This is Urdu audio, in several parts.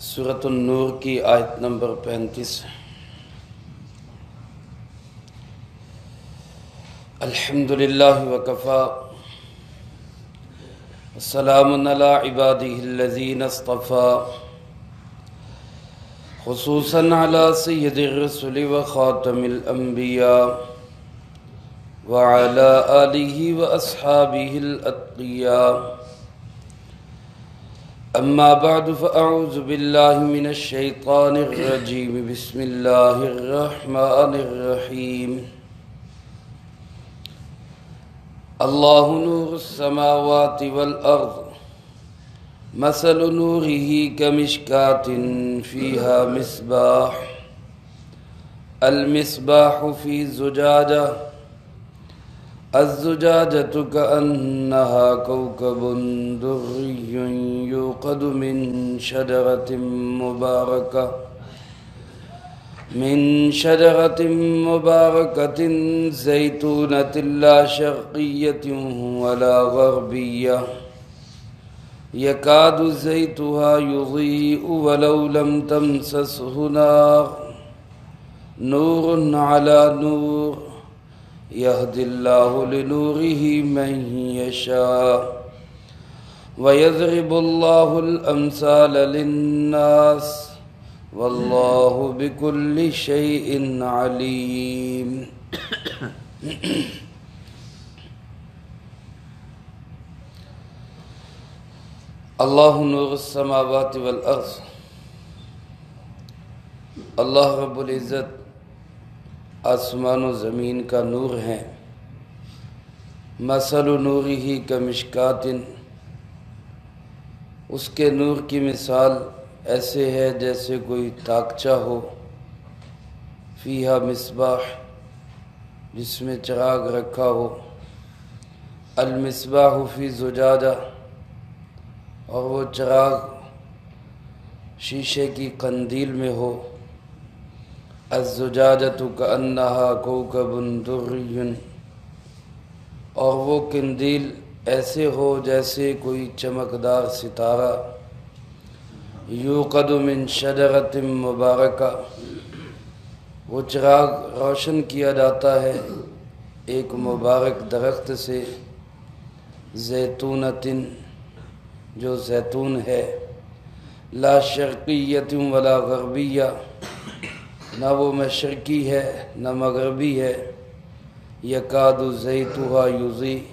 سورۃ النور کی آیت نمبر 35۔ الحمدللہ وکفی وسلام علی عبادہ الذین اصطفی خصوصا علی سید الرسل وخاتم الانبیاء وعلی آلہ واصحابہ الاتقیاء اما بعد فاعوذ باللہ من الشیطان الرجیم بسم اللہ الرحمن الرحیم اللہ نور السماوات والارض مثل نورہ کمشکاة فیہا مصباح المصباح فی زجاجہ الزجاجة كأنها كوكب دري يوقد من شجرة مباركة زيتونة لا شرقية ولا غربية يكاد زيتها يضيء ولو لم تمسسه نار نور على نور يهدي الله لنوره من يشاء ويضرب الله الأمثال للناس والله بكل شيء عليم۔ اللہ نور السماوات والارض، اللہ رب العزت آسمان و زمین کا نور ہے۔ مثل نورہ کمشکاۃ، اس کے نور کی مثال ایسے ہے جیسے کوئی تاکچہ ہو، فیہا مصباح، جس میں چراغ رکھا ہو، المصباح فی زجاجہ، اور وہ چراغ شیشے کی قندیل میں ہو، الزجاجۃ کأنہا کوکب دری، اور وہ قندیل ایسے ہو جیسے کوئی چمکدار ستارہ، یوقد من شجرۃ مبارکہ، وہ چراغ روشن کیا جاتا ہے ایک مبارک درخت سے، زیتونۃ، جو زیتون ہے، لا شرقیۃ ولا غربیہ، نہ وہ مشرقی ہے نہ مغربی ہے، یکاد زیتھا یضیء،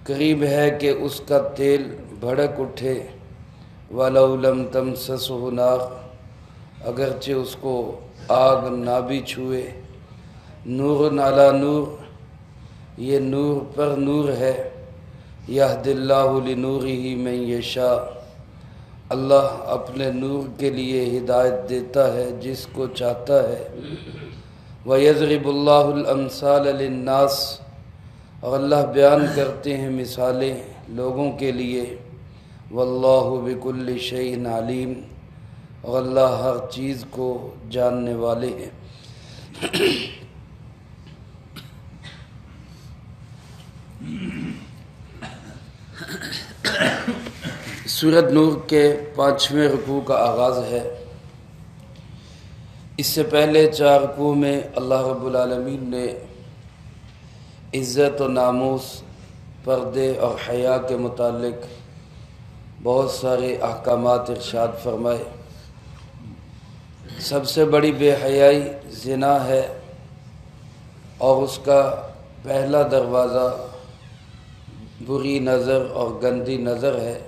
قریب ہے کہ اس کا تیل بھڑک اٹھے، ولو لم تمسسہ نار، اگرچہ اس کو آگ نہ بھی چھوئے، نور علی نور، یہ نور پر نور ہے، یہدی اللہ لنورہ من یشاء، اللہ اپنے نور کے لیے ہدایت دیتا ہے جس کو چاہتا ہے، وَيَضْرِبُ اللَّهُ الْأَمْثَالَ لِلنَّاسِ، اور اللہ بیان کرتے ہیں مثالیں لوگوں کے لیے، وَاللَّهُ بِكُلِّ شَيْءٍ عَلِيمٌ، اور اللہ ہر چیز کو جاننے والے ہیں۔ سورۃ نور کے 5ویں رکوع کا آغاز ہے۔ اس سے پہلے 4 رکوع میں اللہ رب العالمین نے عزت و ناموس، پردے اور حیا کے متعلق بہت سارے احکامات ارشاد فرمائے۔ سب سے بڑی بے حیائی زنا ہے، اور اس کا پہلا دروازہ بری نظر اور گندی نظر ہے۔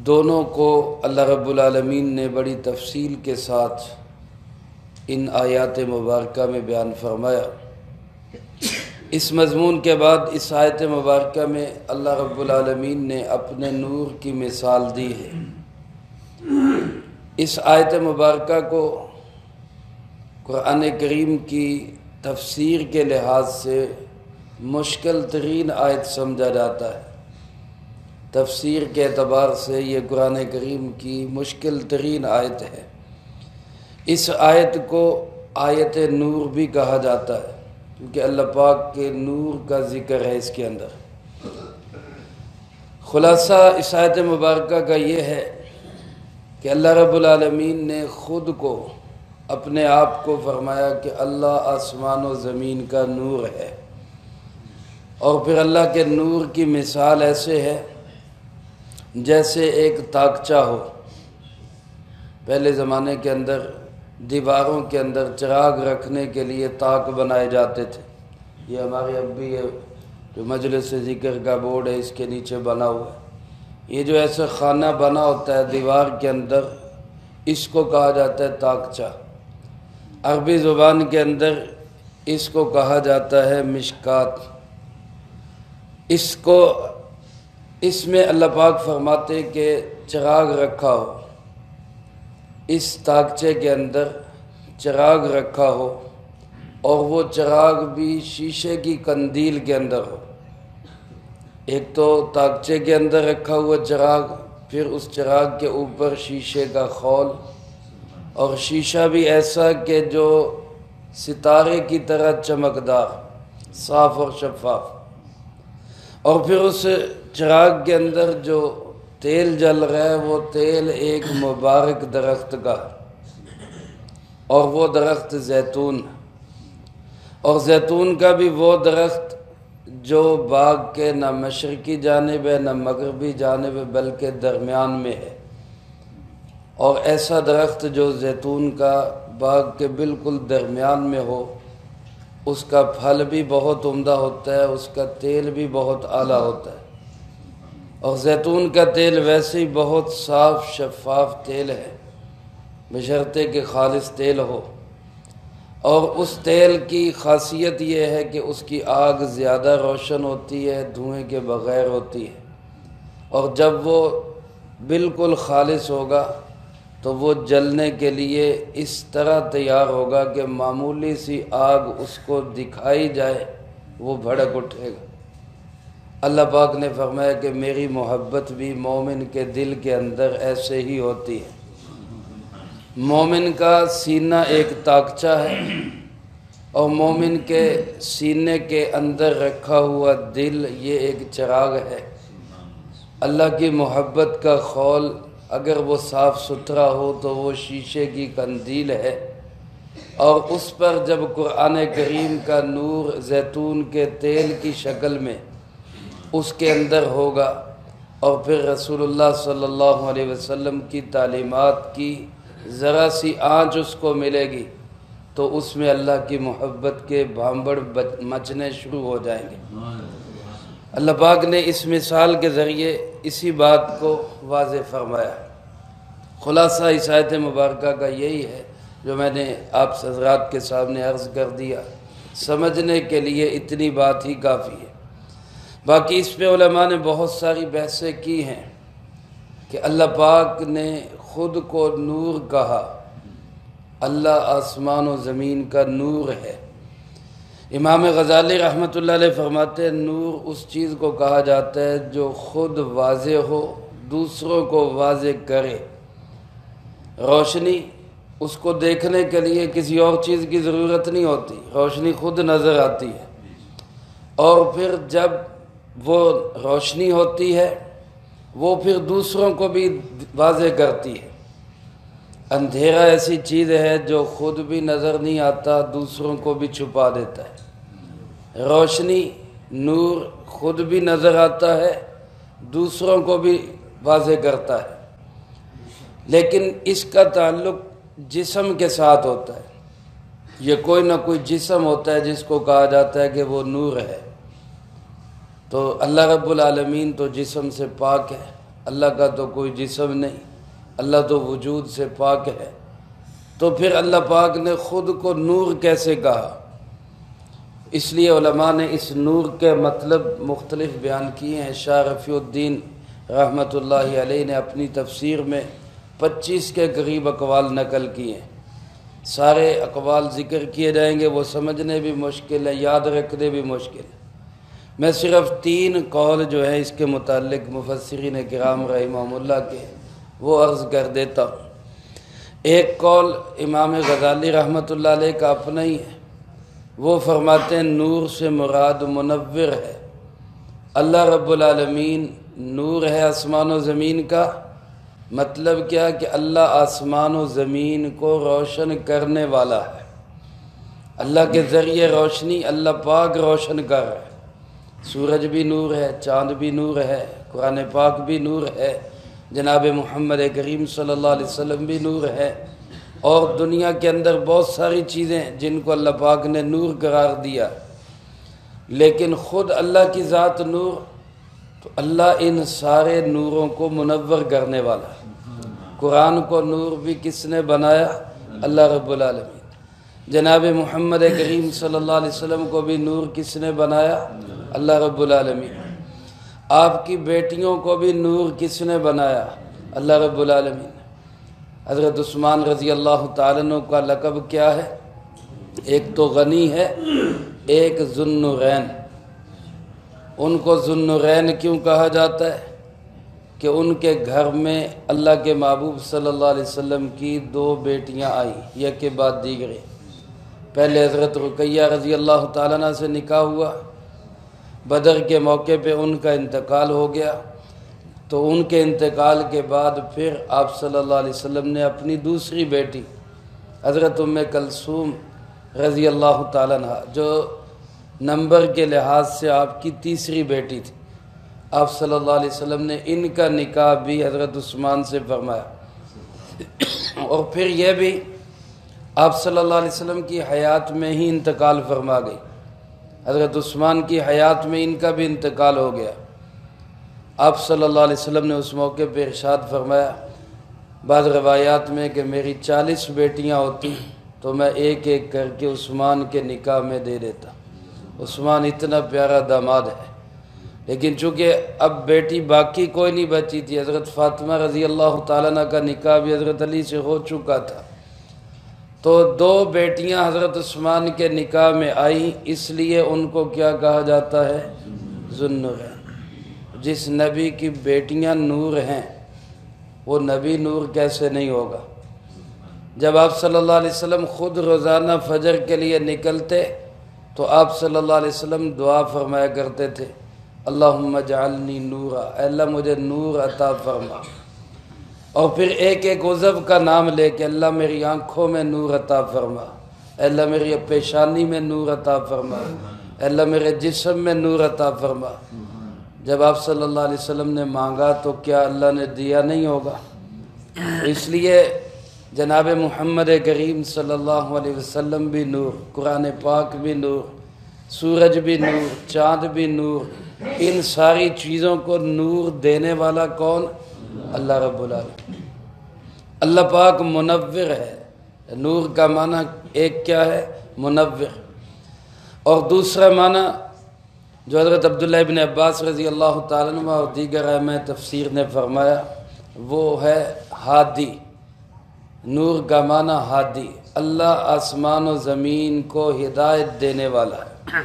دونوں کو اللہ رب العالمین نے بڑی تفصیل کے ساتھ ان آیات مبارکہ میں بیان فرمایا۔ اس مضمون کے بعد اس آیت مبارکہ میں اللہ رب العالمین نے اپنے نور کی مثال دی ہے۔ اس آیت مبارکہ کو قرآن کریم کی تفسیر کے لحاظ سے مشکل ترین آیت سمجھا جاتا ہے۔ تفسیر کے اعتبار سے یہ قرآن کریم کی مشکل ترین آیت ہے۔ اس آیت کو آیت نور بھی کہا جاتا ہے، کیونکہ اللہ پاک کے نور کا ذکر ہے اس کے اندر۔ خلاصہ اس آیت مبارکہ کا یہ ہے کہ اللہ رب العالمین نے خود کو اپنے آپ کو فرمایا کہ اللہ آسمان و زمین کا نور ہے، اور پھر اللہ کے نور کی مثال ایسے ہے جیسے ایک تاکچہ ہو۔ پہلے زمانے کے اندر دیواروں کے اندر چراغ رکھنے کے لیے تاک بنائے جاتے تھے۔ یہ ہمارے اب بھی یہ جو مجلس ذکر کا بورڈ ہے اس کے نیچے بنا ہوا ہے، یہ جو ایسا خانہ بنا ہوتا ہے دیوار کے اندر، اس کو کہا جاتا ہے تاکچہ۔ عربی زبان کے اندر اس کو کہا جاتا ہے مشکات۔ اس میں اللہ پاک فرماتے کہ چراغ رکھا ہو، اس تاکچے کے اندر چراغ رکھا ہو، اور وہ چراغ بھی شیشے کی قندیل کے اندر ہو۔ ایک تو تاکچے کے اندر رکھا ہوا چراغ، پھر اس چراغ کے اوپر شیشے کا خول، اور شیشہ بھی ایسا کہ جو ستارے کی طرح چمکدار، صاف اور شفاف، اور پھر اس چراغ کے اندر جو تیل جل رہا ہے وہ تیل ایک مبارک درخت کا، اور وہ درخت زیتون، اور زیتون کا بھی وہ درخت جو باغ کے نہ مشرقی جانب ہے نہ مغربی جانب ہے بلکہ درمیان میں ہے۔ اور ایسا درخت جو زیتون کا باغ کے بالکل درمیان میں ہو، اس کا پھل بھی بہت عمدہ ہوتا ہے، اس کا تیل بھی بہت اعلیٰ ہوتا ہے، اور زیتون کا تیل ویسے ہی بہت صاف شفاف تیل ہے، بشرطے کہ خالص تیل ہو۔ اور اس تیل کی خاصیت یہ ہے کہ اس کی آگ زیادہ روشن ہوتی ہے، دھوئیں کے بغیر ہوتی ہے، اور جب وہ بالکل خالص ہوگا تو وہ جلنے کے لیے اس طرح تیار ہوگا کہ معمولی سی آگ اس کو دکھائی جائے وہ بھڑک اٹھے گا۔ اللہ پاک نے فرمایا کہ میری محبت بھی مومن کے دل کے اندر ایسے ہی ہوتی ہے۔ مومن کا سینہ ایک تاکچہ ہے، اور مومن کے سینے کے اندر رکھا ہوا دل یہ ایک چراغ ہے۔ اللہ کی محبت کا خول اگر وہ صاف ستھرا ہو تو وہ شیشے کی قندیل ہے، اور اس پر جب قرآن کریم کا نور زیتون کے تیل کی شکل میں اس کے اندر ہوگا، اور پھر رسول اللہ صلی اللہ علیہ وسلم کی تعلیمات کی ذرا سی آنچ اس کو ملے گی تو اس میں اللہ کی محبت کے بھانبڑ مچنے شروع ہو جائیں گے۔ اللہ پاک نے اس مثال کے ذریعے اسی بات کو واضح فرمایا۔ خلاصہ اس آیت مبارکہ کا یہی ہے جو میں نے آپ حضرات کے سامنے عرض کر دیا، سمجھنے کے لیے اتنی بات ہی کافی ہے۔ باقی اس پہ علماء نے بہت ساری بحثیں کی ہیں کہ اللہ پاک نے خود کو نور کہا، اللہ آسمان و زمین کا نور ہے۔ امام غزالی رحمۃ اللہ علیہ فرماتے ہیں نور اس چیز کو کہا جاتا ہے جو خود واضح ہو، دوسروں کو واضح کرے۔ روشنی، اس کو دیکھنے کے لیے کسی اور چیز کی ضرورت نہیں ہوتی، روشنی خود نظر آتی ہے، اور پھر جب وہ روشنی ہوتی ہے وہ پھر دوسروں کو بھی واضح کرتی ہے۔ اندھیرا ایسی چیز ہے جو خود بھی نظر نہیں آتا، دوسروں کو بھی چھپا دیتا ہے۔ روشنی، نور خود بھی نظر آتا ہے، دوسروں کو بھی واضح کرتا ہے، لیکن اس کا تعلق جسم کے ساتھ ہوتا ہے۔ یہ کوئی نہ کوئی جسم ہوتا ہے جس کو کہا جاتا ہے کہ وہ نور ہے۔ تو اللہ رب العالمین تو جسم سے پاک ہے، اللہ کا تو کوئی جسم نہیں، اللہ تو وجود سے پاک ہے، تو پھر اللہ پاک نے خود کو نور کیسے کہا؟ اس لیے علماء نے اس نور کے مطلب مختلف بیان کیے ہیں۔ شاہ رفیع الدین رحمۃ اللہ علیہ نے اپنی تفسیر میں 25 کے قریب اقوال نقل کیے ہیں۔ سارے اقوال ذکر کیے جائیں گے، وہ سمجھنے بھی مشکل ہے، یاد رکھنے بھی مشکل ہے۔ میں صرف 3 قول جو ہیں اس کے متعلق مفسرین کرام رحمہم اللہ کے وہ عرض کر دیتا ہوں۔ ایک قول امام غزالی رحمۃ اللہ علیہ کا اپنا ہی ہے، وہ فرماتے ہیں نور سے مراد منور ہے۔ اللہ رب العالمین نور ہے آسمان و زمین کا، مطلب کیا کہ اللہ آسمان و زمین کو روشن کرنے والا ہے، اللہ کے ذریعے روشنی اللہ پاک روشن کر رہا ہے۔ سورج بھی نور ہے، چاند بھی نور ہے، قرآن پاک بھی نور ہے، جناب محمد کریم صلی اللہ علیہ وسلم بھی نور ہے، اور دنیا کے اندر بہت ساری چیزیں جن کو اللہ پاک نے نور قرار دیا، لیکن خود اللہ کی ذات نور، تو اللہ ان سارے نوروں کو منور کرنے والا ہے۔ قرآن کو نور بھی کس نے بنایا؟ اللہ رب العالمین۔ جناب محمد کریم صلی اللہ علیہ وسلم کو بھی نور کس نے بنایا؟ اللہ رب العالمین۔ آپ کی بیٹیوں کو بھی نور کس نے بنایا؟ اللہ رب العالمین۔ حضرت عثمان رضی اللہ تعالیٰ عنہ کا لقب کیا ہے؟ ایک تو غنی ہے، ایک ذو النورین۔ ان کو ذو النورین کیوں کہا جاتا ہے؟ کہ ان کے گھر میں اللہ کے محبوب صلی اللہ علیہ وسلم کی 2 بیٹیاں آئیں، یک کے بعد دیگرے۔ پہلے حضرت رقیہ رضی اللہ تعالیٰ عنہ سے نکاح ہوا، بدر کے موقع پہ ان کا انتقال ہو گیا، تو ان کے انتقال کے بعد پھر آپ صلی اللہ علیہ وسلم نے اپنی دوسری بیٹی حضرت ام کلثوم رضی اللہ تعالیٰ عنہ، جو نمبر کے لحاظ سے آپ کی تیسری بیٹی تھی، آپ صلی اللہ علیہ وسلم نے ان کا نکاح بھی حضرت عثمان سے فرمایا۔ اور پھر یہ بھی آپ صلی اللہ علیہ وسلم کی حیات میں ہی انتقال فرما گئی، حضرت عثمان کی حیات میں ان کا بھی انتقال ہو گیا۔ آپ صلی اللہ علیہ وسلم نے اس موقع پہ ارشاد فرمایا، بعض روایات میں کہ میری 40 بیٹیاں ہوتی تو میں ایک ایک کر کے عثمان کے نکاح میں دے دیتا۔ عثمان اتنا پیارا داماد ہے، لیکن چونکہ اب بیٹی باقی کوئی نہیں بچی تھی، حضرت فاطمہ رضی اللہ تعالیٰ عنہ کا نکاح بھی حضرت علی سے ہو چکا تھا، تو 2 بیٹیاں حضرت عثمان کے نکاح میں آئیں، اس لیے ان کو کیا کہا جاتا ہے؟ ذو النورین۔ جس نبی کی بیٹیاں نور ہیں وہ نبی نور کیسے نہیں ہوگا؟ جب آپ صلی اللہ علیہ وسلم خود روزانہ فجر کے لیے نکلتے تو آپ صلی اللہ علیہ وسلم دعا فرمایا کرتے تھے، اللہم اجعلنی نورا، اے اللہ مجھے نور عطا فرما، اور پھر ایک ایک عضو کا نام لے کے، اللہ میری آنکھوں میں نور عطا فرما، اے اللہ میری پیشانی میں نور عطا فرما، اے اللہ میرے جسم میں نور عطا فرما۔ جب آپ صلی اللہ علیہ وسلم نے مانگا تو کیا اللہ نے دیا نہیں ہوگا؟ اس لیے جناب محمد کریم صلی اللہ علیہ وسلم بھی نور، قرآن پاک بھی نور، سورج بھی نور، چاند بھی نور، ان ساری چیزوں کو نور دینے والا کون؟ اللہ رب العالمین۔ اللہ پاک منور ہے۔ نور کا معنی ایک کیا ہے؟ منور، اور دوسرا معنی جو حضرت عبداللہ ابن عباس رضی اللہ تعالیٰ عنہ اور دیگر ائمہ تفسیر نے فرمایا وہ ہے ہادی۔ نور کا معنی ہادی، اللہ آسمان و زمین کو ہدایت دینے والا ہے،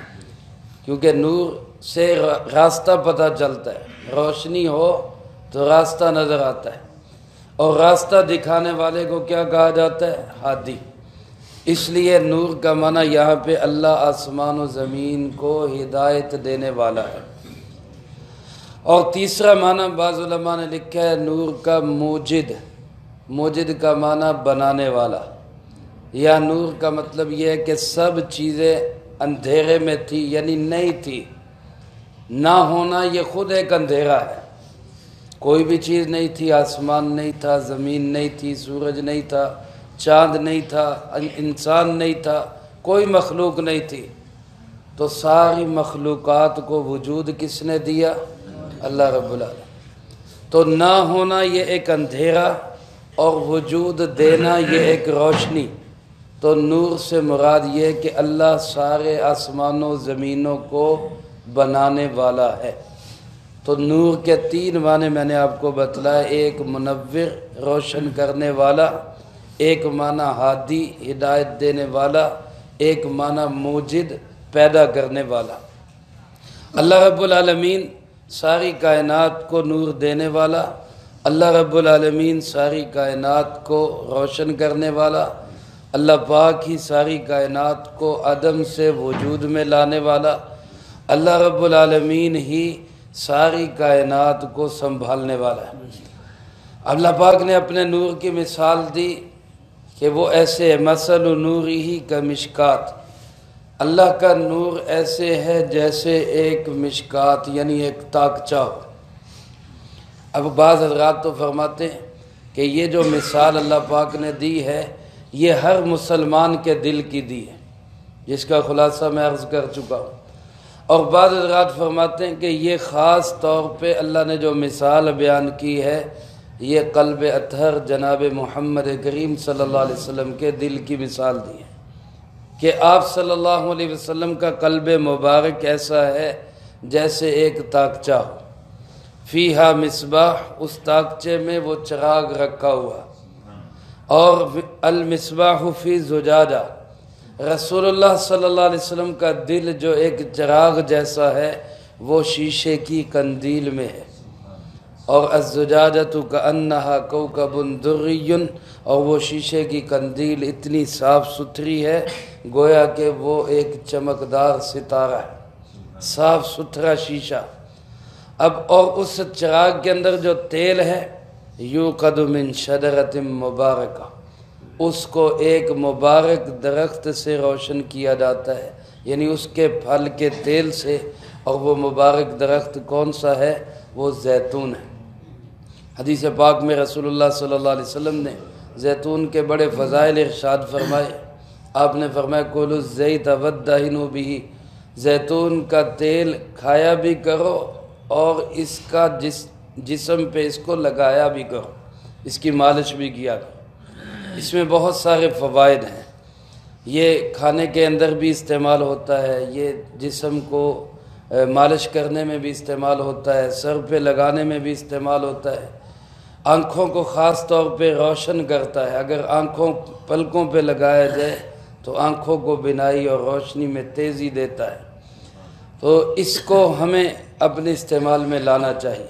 کیونکہ نور سے راستہ پتہ چلتا ہے، روشنی ہو تو راستہ نظر آتا ہے، اور راستہ دکھانے والے کو کیا کہا جاتا ہے؟ ہادی۔ اس لیے نور کا معنی یہاں پہ اللہ آسمان و زمین کو ہدایت دینے والا ہے۔ اور تیسرا معنی بعض علماء نے لکھا ہے نور کا موجد۔ موجد کا معنی بنانے والا، یا نور کا مطلب یہ ہے کہ سب چیزیں اندھیرے میں تھی، یعنی نہیں تھی، نہ ہونا یہ خود ایک اندھیرا ہے۔ کوئی بھی چیز نہیں تھی، آسمان نہیں تھا، زمین نہیں تھی، سورج نہیں تھا، چاند نہیں تھا، انسان نہیں تھا، کوئی مخلوق نہیں تھی، تو ساری مخلوقات کو وجود کس نے دیا؟ اللہ رب العالمین۔ تو نہ ہونا یہ ایک اندھیرا اور وجود دینا یہ ایک روشنی۔ تو نور سے مراد یہ کہ اللہ سارے آسمانوں زمینوں کو بنانے والا ہے۔ تو نور کے 3 معنی میں نے آپ کو بتلایا، ایک منور روشن کرنے والا، ایک معنی ہادی ہدایت دینے والا، ایک معنی موجد پیدا کرنے والا۔ اللہ رب العالمین ساری کائنات کو نور دینے والا، اللہ رب العالمین ساری کائنات کو روشن کرنے والا، اللہ پاک ہی ساری کائنات کو عدم سے وجود میں لانے والا، اللہ رب العالمین ہی ساری کائنات کو سنبھالنے والا ہے۔ اللہ پاک نے اپنے نور کی مثال دی کہ وہ ایسے ہے، مثل نورہ کمشکات، اللہ کا نور ایسے ہے جیسے ایک مشکات یعنی ایک تاکچہ ہو۔ اب بعض حضرات تو فرماتے ہیں کہ یہ جو مثال اللہ پاک نے دی ہے یہ ہر مسلمان کے دل کی دی ہے، جس کا خلاصہ میں عرض کر چکا ہوں۔ اور بعض حضرات فرماتے ہیں کہ یہ خاص طور پہ اللہ نے جو مثال بیان کی ہے یہ قلب اطہر جناب محمد کریم صلی اللہ علیہ وسلم کے دل کی مثال دی ہے کہ آپ صلی اللہ علیہ وسلم کا قلب مبارک ایسا ہے جیسے ایک تاکچہ ہو، فیہا مصباح، اس تاکچے میں وہ چراغ رکھا ہوا، اور المصباح فی زجاجہ، رسول اللہ صلی اللہ علیہ وسلم کا دل جو ایک چراغ جیسا ہے وہ شیشے کی قندیل میں ہے، اور الزجاجۃ کأنہا کوکب دری، اور وہ شیشے کی قندیل اتنی صاف ستھری ہے گویا کہ وہ ایک چمکدار ستارہ ہے، صاف ستھرا شیشہ۔ اب اور اس چراغ کے اندر جو تیل ہے یوقد من شجرۃ مبارکہ، اس کو ایک مبارک درخت سے روشن کیا جاتا ہے، یعنی اس کے پھل کے تیل سے، اور وہ مبارک درخت کون سا ہے؟ وہ زیتون ہے۔ حدیث پاک میں رسول اللہ صلی اللہ علیہ وسلم نے زیتون کے بڑے فضائل ارشاد فرمائے۔ آپ نے فرمایا کلوا الزیت وادہنوا بہ، زیتون کا تیل کھایا بھی کرو اور اس کا جسم پہ اس کو لگایا بھی کرو، اس کی مالش بھی کیا کرو۔ اس میں بہت سارے فوائد ہیں، یہ کھانے کے اندر بھی استعمال ہوتا ہے، یہ جسم کو مالش کرنے میں بھی استعمال ہوتا ہے، سر پہ لگانے میں بھی استعمال ہوتا ہے، آنکھوں کو خاص طور پہ روشن کرتا ہے، اگر آنکھوں پلکوں پہ لگایا جائے تو آنکھوں کو بینائی اور روشنی میں تیزی دیتا ہے، تو اس کو ہمیں اپنے استعمال میں لانا چاہیے۔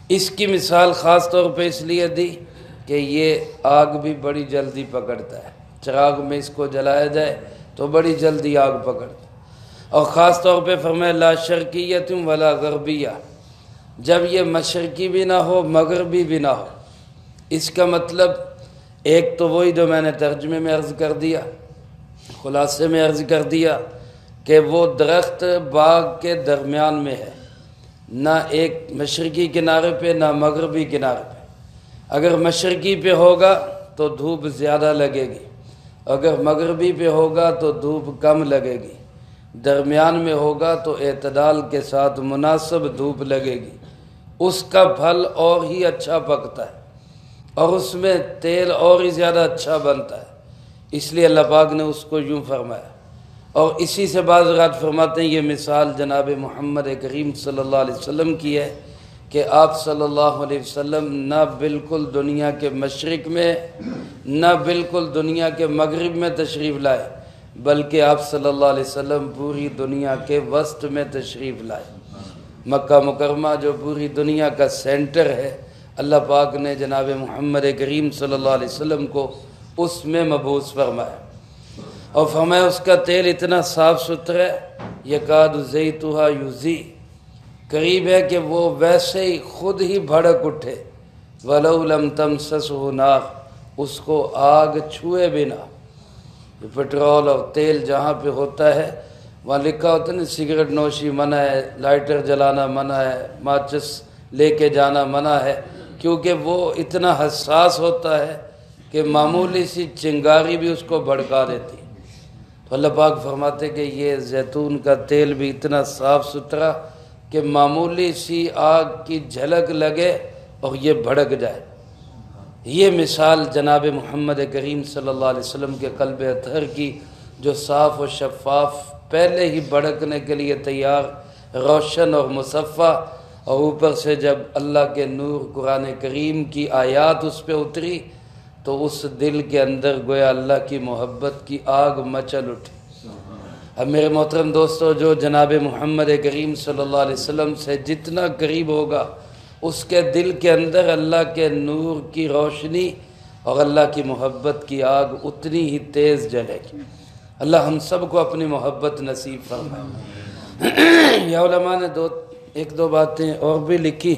اس کی مثال خاص طور پہ اس لیے دی کہ یہ آگ بھی بڑی جلدی پکڑتا ہے، چراغ میں اس کو جلایا جائے تو بڑی جلدی آگ پکڑتا ہے۔ اور خاص طور پہ فرمایا لا شرقیت ولا غربیہ، جب یہ مشرقی بھی نہ ہو مغربی بھی نہ ہو، اس کا مطلب ایک تو وہی جو میں نے ترجمے میں عرض کر دیا، خلاصے میں عرض کر دیا کہ وہ درخت باغ کے درمیان میں ہے، نہ ایک مشرقی کنارے پہ نہ مغربی کنارے پہ۔ اگر مشرقی پہ ہوگا تو دھوپ زیادہ لگے گی، اگر مغربی پہ ہوگا تو دھوپ کم لگے گی، درمیان میں ہوگا تو اعتدال کے ساتھ مناسب دھوپ لگے گی، اس کا پھل اور ہی اچھا پکتا ہے اور اس میں تیل اور ہی زیادہ اچھا بنتا ہے، اس لیے اللہ پاک نے اس کو یوں فرمایا۔ اور اسی سے بعض اوقات فرماتے ہیں یہ مثال جناب محمد کریم صلی اللہ علیہ وسلم کی ہے کہ آپ صلی اللہ علیہ وسلم نہ بالکل دنیا کے مشرق میں نہ بالکل دنیا کے مغرب میں تشریف لائے، بلکہ آپ صلی اللہ علیہ وسلم پوری دنیا کے وسط میں تشریف لائے۔ مکہ مکرمہ جو پوری دنیا کا سینٹر ہے، اللہ پاک نے جناب محمد کریم صلی اللہ علیہ وسلم کو اس میں مبعوث فرمایا، اور فرمایا اس کا تیل اتنا صاف ستھرا ہے یکاد زیتھا یضیء، قریب ہے کہ وہ ویسے ہی خود ہی بھڑک اٹھے، وَلَوْ لَمْ تَمْسَسْهُ نَارٌ، اس کو آگ چھوئے بنا۔ پٹرول اور تیل جہاں پہ ہوتا ہے وہاں لکھا ہوتا ہے نا سگریٹ نوشی منع ہے، لائٹر جلانا منع ہے، ماچس لے کے جانا منع ہے، کیونکہ وہ اتنا حساس ہوتا ہے کہ معمولی سی چنگاری بھی اس کو بھڑکا دیتی۔ تو اللہ پاک فرماتے کہ یہ زیتون کا تیل بھی اتنا صاف ستھرا کہ معمولی سی آگ کی جھلک لگے اور یہ بھڑک جائے۔ یہ مثال جناب محمد کریم صلی اللہ علیہ وسلم کے قلب اطہر کی، جو صاف و شفاف، پہلے ہی بھڑکنے کے لیے تیار، روشن اور مصفہ، اور اوپر سے جب اللہ کے نور قرآن کریم کی آیات اس پہ اتری تو اس دل کے اندر گویا اللہ کی محبت کی آگ مچل اٹھی۔ اب میرے محترم دوستو، جو جناب محمد کریم صلی اللہ علیہ وسلم سے جتنا قریب ہوگا اس کے دل کے اندر اللہ کے نور کی روشنی اور اللہ کی محبت کی آگ اتنی ہی تیز جلے گی۔ اللہ ہم سب کو اپنی محبت نصیب فرمائے۔ یا علماء نے ایک دو باتیں اور بھی لکھی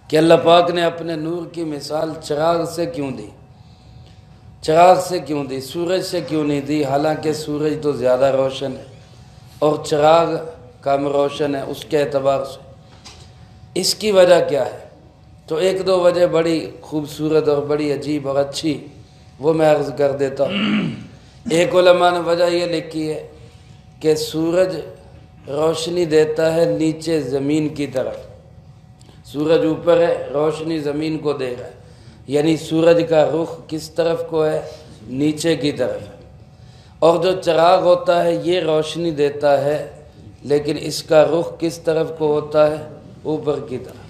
کہ اللہ پاک نے اپنے نور کی مثال چراغ سے کیوں دی؟ چراغ سے کیوں دی؟ سورج سے کیوں نہیں دی؟ حالانکہ سورج تو زیادہ روشن ہے اور چراغ کم روشن ہے اس کے اعتبار سے۔ اس کی وجہ کیا ہے؟ تو ایک دو وجہ بڑی خوبصورت اور بڑی عجیب اور اچھی وہ میں عرض کر دیتا ہوں۔ ایک علماء نے وجہ یہ لکھی ہے کہ سورج روشنی دیتا ہے نیچے زمین کی طرف، سورج اوپر ہے، روشنی زمین کو دے رہا ہے، یعنی سورج کا رخ کس طرف کو ہے؟ نیچے کی طرف ہے۔ اور جو چراغ ہوتا ہے یہ روشنی دیتا ہے لیکن اس کا رخ کس طرف کو ہوتا ہے؟ اوپر کی طرف۔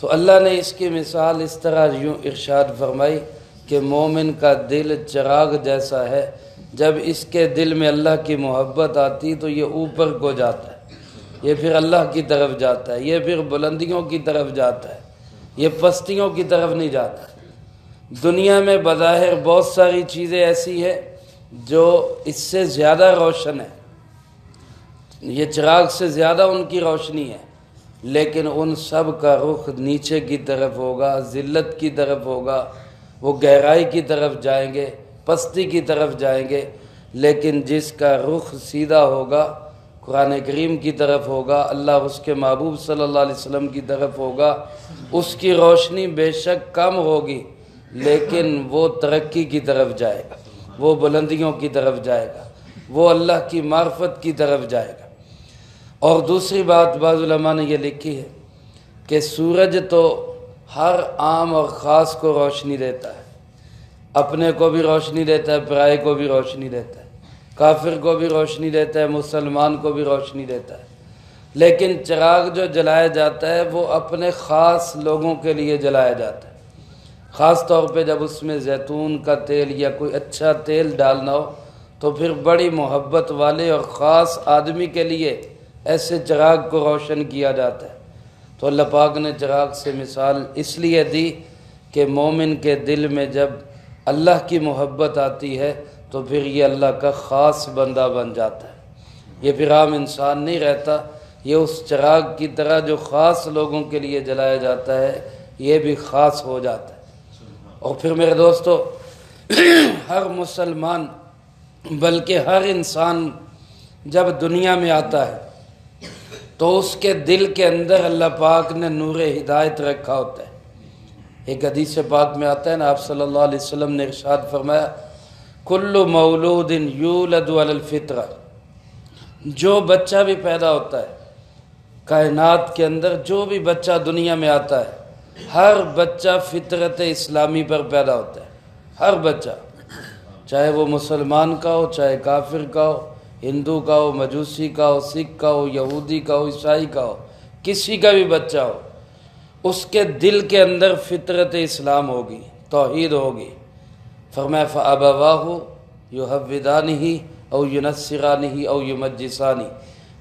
تو اللہ نے اس کی مثال اس طرح یوں ارشاد فرمائی کہ مومن کا دل چراغ جیسا ہے، جب اس کے دل میں اللہ کی محبت آتی تو یہ اوپر کو جاتا ہے، یہ پھر اللہ کی طرف جاتا ہے، یہ پھر بلندیوں کی طرف جاتا ہے، یہ پستیوں کی طرف نہیں جاتا۔ دنیا میں بظاہر بہت ساری چیزیں ایسی ہیں جو اس سے زیادہ روشن ہے، یہ چراغ سے زیادہ ان کی روشنی ہے، لیکن ان سب کا رخ نیچے کی طرف ہوگا، ذلت کی طرف ہوگا، وہ گہرائی کی طرف جائیں گے، پستی کی طرف جائیں گے۔ لیکن جس کا رخ سیدھا ہوگا، قرآن کریم کی طرف ہوگا، اللہ اس کے محبوب صلی اللہ علیہ وسلم کی طرف ہوگا، اس کی روشنی بے شک کم ہوگی لیکن وہ ترقی کی طرف جائے گا، وہ بلندیوں کی طرف جائے گا، وہ اللہ کی معرفت کی طرف جائے گا۔ اور دوسری بات بعض علماء نے یہ لکھی ہے کہ سورج تو ہر عام اور خاص کو روشنی دیتا ہے، اپنے کو بھی روشنی دیتا ہے، پرائے کو بھی روشنی دیتا ہے، کافر کو بھی روشنی دیتا ہے، مسلمان کو بھی روشنی دیتا ہے۔ لیکن چراغ جو جلایا جاتا ہے وہ اپنے خاص لوگوں کے لیے جلایا جاتا ہے، خاص طور پہ جب اس میں زیتون کا تیل یا کوئی اچھا تیل ڈالنا ہو تو پھر بڑی محبت والے اور خاص آدمی کے لیے ایسے چراغ کو روشن کیا جاتا ہے۔ تو اللہ پاک نے چراغ سے مثال اس لیے دی کہ مومن کے دل میں جب اللہ کی محبت آتی ہے تو پھر یہ اللہ کا خاص بندہ بن جاتا ہے، یہ پھر عام انسان نہیں رہتا، یہ اس چراغ کی طرح جو خاص لوگوں کے لیے جلایا جاتا ہے یہ بھی خاص ہو جاتا ہے۔ اور پھر میرے دوستو، ہر مسلمان بلکہ ہر انسان جب دنیا میں آتا ہے تو اس کے دل کے اندر اللہ پاک نے نور ہدایت رکھا ہوتا ہے۔ ایک حدیث پاک میں آتا ہے نا، آپ صلی اللہ علیہ وسلم نے ارشاد فرمایا کل مولود یولد علی الفطرہ، جو بچہ بھی پیدا ہوتا ہے کائنات کے اندر، جو بھی بچہ دنیا میں آتا ہے ہر بچہ فطرت اسلامی پر پیدا ہوتا ہے، ہر بچہ، چاہے وہ مسلمان کا ہو، چاہے کافر کا ہو، ہندو کا ہو، مجوسی کا ہو، سکھ کا ہو، یہودی کا ہو، عیسائی کا ہو، کسی کا بھی بچہ ہو، اس کے دل کے اندر فطرت اسلام ہوگی، توحید ہوگی۔ فرمایا فَأَبَوَاهُ يُحَوِّدَانِهِ أَوْ يُنَصِّرَانِهِ أَوْ يُمَجِّسَانِهِ،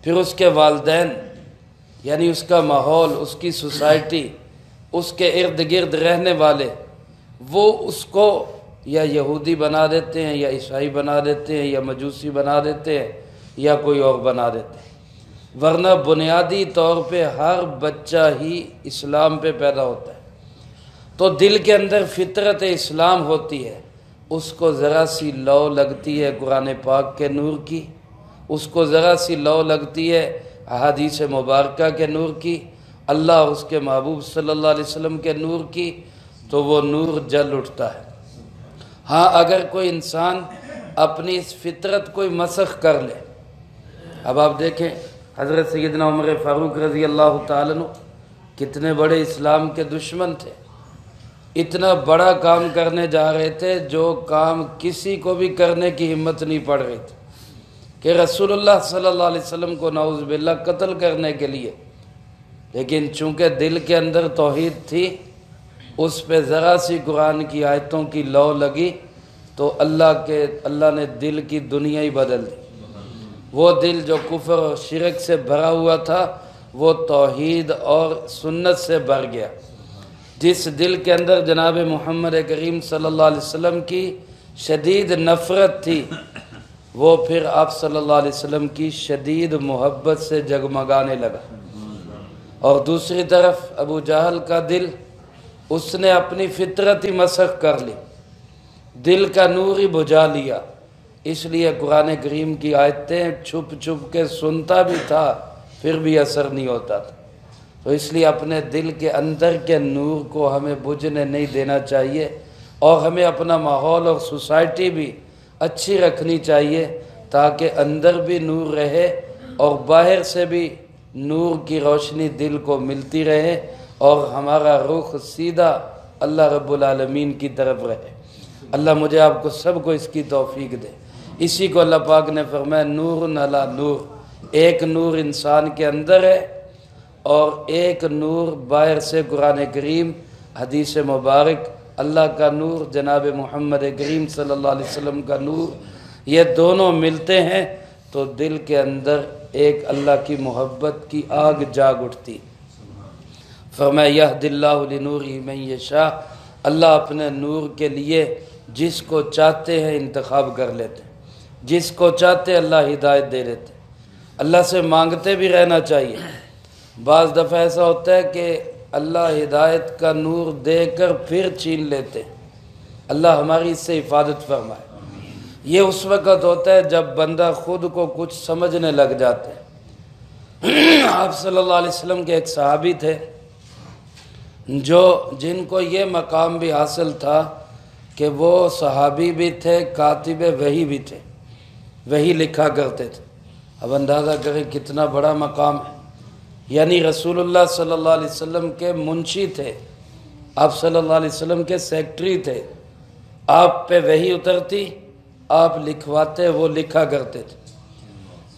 پھر اس کے والدین یعنی اس کا ماحول، اس کی سوسائٹی، اس کے ارد گرد رہنے والے، وہ اس کو یا یہودی بنا دیتے ہیں یا عیسائی بنا دیتے ہیں یا مجوسی بنا دیتے ہیں یا کوئی اور بنا دیتے ہیں، ورنہ بنیادی طور پہ ہر بچہ ہی اسلام پہ پیدا ہوتا ہے۔ تو دل کے اندر فطرت اسلام ہوتی ہے، اس کو ذرا سی لو لگتی ہے قرآن پاک کے نور کی، اس کو ذرا سی لو لگتی ہے احادیث مبارکہ کے نور کی، اللہ اور اس کے محبوب صلی اللہ علیہ وسلم کے نور کی، تو وہ نور جل اٹھتا ہے۔ ہاں اگر کوئی انسان اپنی اس فطرت کوئی مسخ کر لے، اب آپ دیکھیں حضرت سیدنا عمر فاروق رضی اللہ تعالیٰ عنہ کتنے بڑے اسلام کے دشمن تھے، اتنا بڑا کام کرنے جا رہے تھے جو کام کسی کو بھی کرنے کی ہمت نہیں پڑ رہی تھی، کہ رسول اللہ صلی اللہ علیہ وسلم کو نعوذ باللہ قتل کرنے کے لیے، لیکن چونکہ دل کے اندر توحید تھی، اس پہ ذرا سی قرآن کی آیتوں کی لو لگی تو اللہ نے دل کی دنیا ہی بدل دی۔ وہ دل جو کفر اور شرک سے بھرا ہوا تھا وہ توحید اور سنت سے بھر گیا۔ جس دل کے اندر جناب محمد کریم صلی اللہ علیہ وسلم کی شدید نفرت تھی، وہ پھر آپ صلی اللہ علیہ وسلم کی شدید محبت سے جگمگانے لگا۔ اور دوسری طرف ابو جہل کا دل، اس نے اپنی فطرت ہی مسخ کر لی، دل کا نور ہی بجھا لیا، اس لیے قرآن کریم کی آیتیں چھپ چھپ کے سنتا بھی تھا پھر بھی اثر نہیں ہوتا تھا۔ تو اس لیے اپنے دل کے اندر کے نور کو ہمیں بجھنے نہیں دینا چاہیے، اور ہمیں اپنا ماحول اور سوسائٹی بھی اچھی رکھنی چاہیے تاکہ اندر بھی نور رہے اور باہر سے بھی نور کی روشنی دل کو ملتی رہے اور ہمارا رخ سیدھا اللہ رب العالمین کی طرف رہے۔ اللہ مجھے آپ کو سب کو اس کی توفیق دے۔ اسی کو اللہ پاک نے فرمایا نور علی نور، ایک نور انسان کے اندر ہے اور ایک نور باہر سے قرآن کریم، حدیث مبارک، اللہ کا نور، جناب محمد کریم صلی اللہ علیہ وسلم کا نور، یہ دونوں ملتے ہیں تو دل کے اندر ایک اللہ کی محبت کی آگ جاگ اٹھتی۔ فرمایا یہد اللہ لنورہ من یشاء، اللہ اپنے نور کے لیے جس کو چاہتے ہیں انتخاب کر لیتے ہیں، جس کو چاہتے اللہ ہدایت دے دیتے۔ اللہ سے مانگتے بھی رہنا چاہیے۔ بعض دفعہ ایسا ہوتا ہے کہ اللہ ہدایت کا نور دے کر پھر چھین لیتے، اللہ ہماری اس سے حفاظت فرمائے۔ یہ اس وقت ہوتا ہے جب بندہ خود کو کچھ سمجھنے لگ جاتے ہیں۔ آپ صلی اللہ علیہ وسلم کے ایک صحابی تھے جن کو یہ مقام بھی حاصل تھا کہ وہ صحابی بھی تھے، کاتب وحی بھی تھے، وحی لکھا کرتے تھے۔ اب اندازہ کریں کتنا بڑا مقام ہے، یعنی رسول اللہ صلی اللہ علیہ وسلم کے منشی تھے، آپ صلی اللہ علیہ وسلم کے سیکٹری تھے، آپ پہ وحی اترتی، آپ لکھواتے، وہ لکھا کرتے تھے۔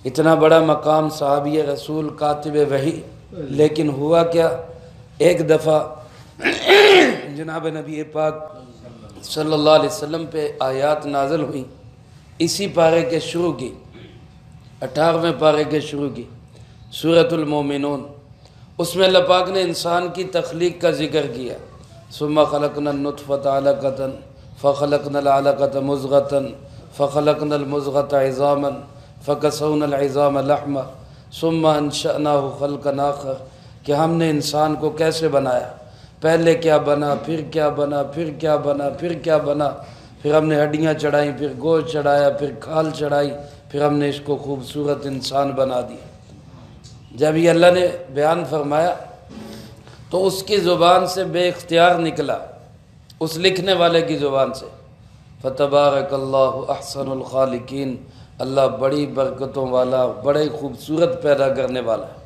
اتنا بڑا مقام صحابی رسول، کاتب وحی۔ لیکن ہوا کیا، ایک دفعہ جناب نبی پاک صلی اللہ علیہ وسلم پہ آیات نازل ہوئی، اسی پارے کے شروع کی، 18ویں پارے کے شروع کی، سورۃ المومنون۔ اس میں اللہ پاک نے انسان کی تخلیق کا ذکر کیا، ثم خلقنا النطفۃ علقۃ فخلقنا العلقۃ مضغۃ فخلقنا المضغۃ عظاما فکسونا العظام لحما ثم انشأناہ خلقا آخر، کہ ہم نے انسان کو کیسے بنایا، پہلے کیا بنا، پھر کیا بنا، پھر کیا بنا، پھر کیا بنا، پھر ہم نے ہڈیاں چڑھائیں، پھر گوشت چڑھایا، پھر کھال چڑھائی، پھر ہم نے اس کو خوبصورت انسان بنا دیا۔ جب یہ اللہ نے بیان فرمایا تو اس کی زبان سے بے اختیار نکلا، اس لکھنے والے کی زبان سے، فتبارک اللہ احسن الخالقین، اللہ بڑی برکتوں والا، بڑے خوبصورت پیدا کرنے والا ہے۔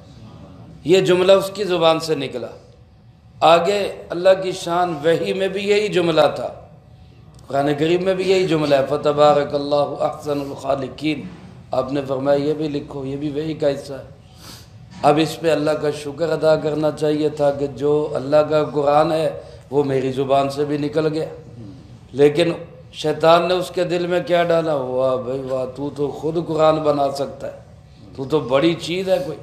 یہ جملہ اس کی زبان سے نکلا۔ آگے اللہ کی شان وحی میں بھی یہی جملہ تھا، قرآن کریم میں بھی یہی جملہ ہے، فتبارک اللہ احسن الخالقین۔ آپ نے فرمایا یہ بھی لکھو، یہ بھی وحی کا حصہ ہے۔ اب اس پہ اللہ کا شکر ادا کرنا چاہیے تھا کہ جو اللہ کا قرآن ہے وہ میری زبان سے بھی نکل گیا، لیکن شیطان نے اس کے دل میں کیا ڈالا، واہ بھائی واہ، تو خود قرآن بنا سکتا ہے، تو بڑی چیز ہے کوئی۔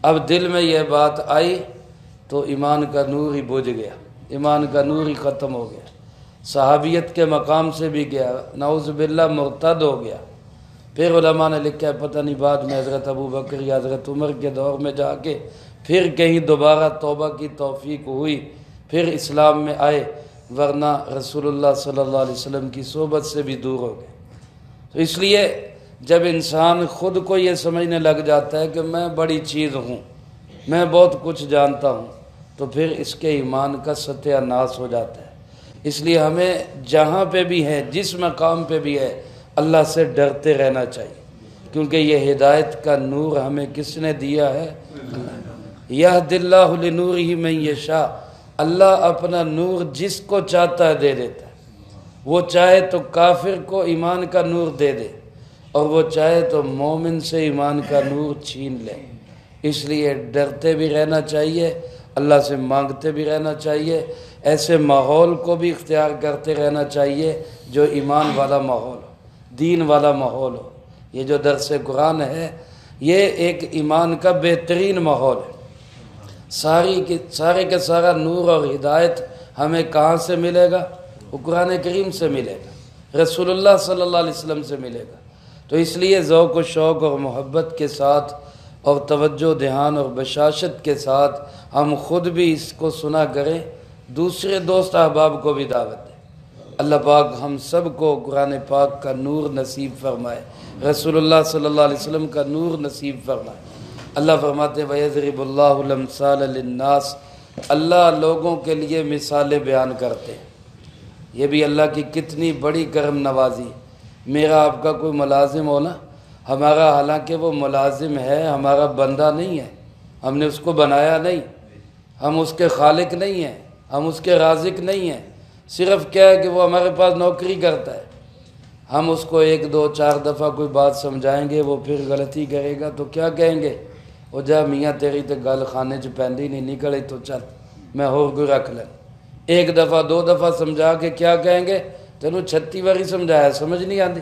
اب دل میں یہ بات آئی تو ایمان کا نور ہی بجھ گیا، ایمان کا نور ہی ختم ہو گیا، صحابیت کے مقام سے بھی گیا، نعوذ باللہ مرتد ہو گیا۔ پھر علماء نے لکھا ہے پتہ نہیں بعد میں حضرت ابو بکر یا حضرت عمر کے دور میں جا کے پھر کہیں دوبارہ توبہ کی توفیق ہوئی، پھر اسلام میں آئے، ورنہ رسول اللہ صلی اللہ علیہ وسلم کی صحبت سے بھی دور ہو گئے۔ تو اس لیے جب انسان خود کو یہ سمجھنے لگ جاتا ہے کہ میں بڑی چیز ہوں، میں بہت کچھ جانتا ہوں، تو پھر اس کے ایمان کا ستیہ ناس ہو جاتا ہے۔ اس لیے ہمیں جہاں پہ بھی ہے، جس مقام پہ بھی ہے، اللہ سے ڈرتے رہنا چاہیے، کیونکہ یہ ہدایت کا نور ہمیں کس نے دیا ہے؟ یہد اللہ لنورہ من یشاء، اللہ اپنا نور جس کو چاہتا ہے دے دیتا ہے۔ وہ چاہے تو کافر کو ایمان کا نور دے دے، اور وہ چاہے تو مومن سے ایمان کا نور چھین لے۔ اس لیے ڈرتے بھی رہنا چاہیے، اللہ سے مانگتے بھی رہنا چاہیے، ایسے ماحول کو بھی اختیار کرتے رہنا چاہیے جو ایمان والا ماحول ہو، دین والا ماحول ہو۔ یہ جو درس قرآن ہے یہ ایک ایمان کا بہترین ماحول ہے۔ سارے کے سارا نور اور ہدایت ہمیں کہاں سے ملے گا؟ وہ قرآن کریم سے ملے گا، رسول اللہ صلی اللہ علیہ وسلم سے ملے گا۔ تو اس لیے ذوق و شوق اور محبت کے ساتھ اور توجہ دھیان اور بشاشت کے ساتھ ہم خود بھی اس کو سنا کریں، دوسرے دوست احباب کو بھی دعوت دیں۔ اللہ پاک ہم سب کو قرآن پاک کا نور نصیب فرمائے، رسول اللہ صلی اللہ علیہ وسلم کا نور نصیب فرمائے۔ اللہ فرماتے وَيَضْرِبُ اللَّهُ الْأَمْثَالَ لِلنَّاسِ، اللہ لوگوں کے لیے مثالیں بیان کرتے ہیں۔ یہ بھی اللہ کی کتنی بڑی کرم نوازی۔ میرا آپ کا کوئی ملازم ہونا، ہمارا حالانکہ وہ ملازم ہے، ہمارا بندہ نہیں ہے، ہم نے اس کو بنایا نہیں، ہم اس کے خالق نہیں ہیں، ہم اس کے رازق نہیں ہیں، صرف کیا ہے کہ وہ ہمارے پاس نوکری کرتا ہے۔ ہم اس کو 1 2 4 دفعہ کوئی بات سمجھائیں گے، وہ پھر غلطی کرے گا تو کیا کہیں گے؟ وہ جا میاں تیری تے گل خانے چ پیندی نہیں، نکلے تو چل میں اور کوئی رکھ لیں۔ 1 دفعہ 2 دفعہ سمجھا کے کیا کہیں گے؟ تینوں 36 باری سمجھایا، سمجھ نہیں آتی۔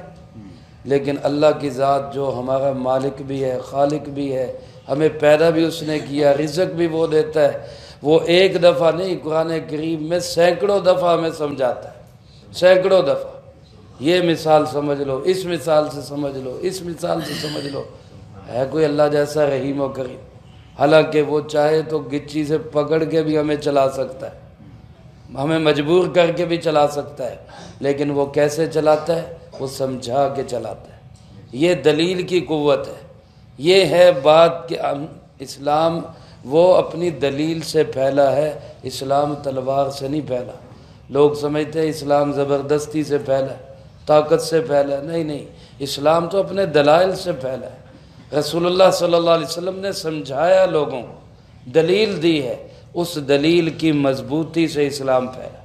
لیکن اللہ کی ذات جو ہمارا مالک بھی ہے، خالق بھی ہے، ہمیں پیدا بھی اس نے کیا، رزق بھی وہ دیتا ہے، وہ 1 دفعہ نہیں، قرآن کریم میں سینکڑوں دفعہ ہمیں سمجھاتا ہے، سینکڑوں دفعہ۔ یہ مثال سمجھ لو، اس مثال سے سمجھ لو، اس مثال سے سمجھ لو۔ ہے کوئی اللہ جیسا رحیم و کریم؟ حالانکہ وہ چاہے تو گچی سے پکڑ کے بھی ہمیں چلا سکتا ہے، ہمیں مجبور کر کے بھی چلا سکتا ہے، لیکن وہ کیسے چلاتا ہے؟ وہ سمجھا کے چلاتا ہے۔ یہ دلیل کی قوت ہے، یہ ہے بات کہ اسلام وہ اپنی دلیل سے پھیلا ہے، اسلام تلوار سے نہیں پھیلا۔ لوگ سمجھتے ہیں اسلام زبردستی سے پھیلا ہے، طاقت سے پھیلا ہے، نہیں، اسلام تو اپنے دلائل سے پھیلا ہے۔ رسول اللہ صلی اللہ علیہ وسلم نے سمجھایا لوگوں کو، دلیل دی ہے، اس دلیل کی مضبوطی سے اسلام پھیلا۔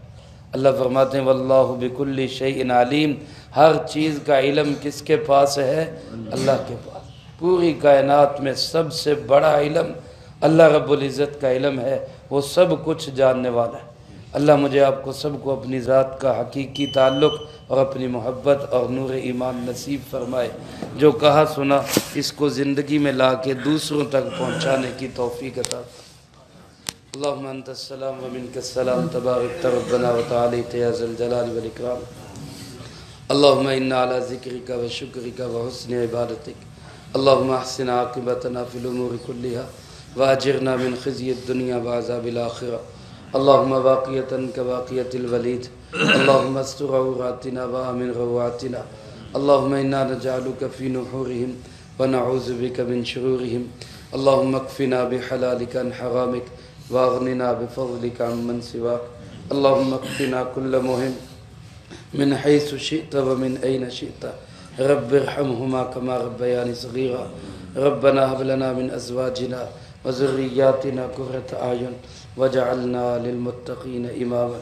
اللہ فرماتے ہیں واللہ بکل شیء علیم، ہر چیز کا علم کس کے پاس ہے؟ اللہ کے پاس۔ پوری کائنات میں سب سے بڑا علم اللہ رب العزت کا علم ہے، وہ سب کچھ جاننے والا ہے۔ اللہ مجھے آپ کو سب کو اپنی ذات کا حقیقی تعلق اور اپنی محبت اور نور ایمان نصیب فرمائے۔ جو کہا سنا اس کو زندگی میں لا کے دوسروں تک پہنچانے کی توفیق عطا فرمائے۔ اللہم انت السلام ومنک السلام، تبارک ربنا وتعالیت یا ذا الجلال والاکرام۔ اللہم انا علی ذکرک و شکرک و حسن عبادتک، اللہم احسن عاقبتنا فی الامور کلہا واجرنا من خزی الدنیا وعذاب الآخرہ، اللہم باقیتا کباقیت الولید، اللہم استر عوراتنا وآمن روعاتنا، اللہم انا نجعلک فی نحورہم ونعوذ بک من شرورہم، اللہم اکفنا بحلالک عن حرامک واغننا بفضلک عن من سواک، اللہم اکفنا کل مہم من حیث شئت ومن این شئت، رب ارحمہما کما ربیانی صغیرا، ربنا هب لنا من ازواجنا وذریاتنا قرۃ اعین وجعلنا للمتقین اماما،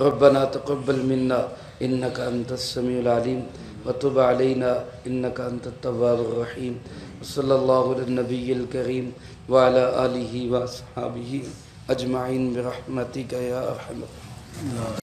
ربنا تقبل منا انک انت السمیع العلیم وتب علینا انک انت التواب الرحیم، صلی اللہ علی النبی الکریم وعلی آلہ واصحابہ اجمعین برحمتک یا ارحم الراحمین۔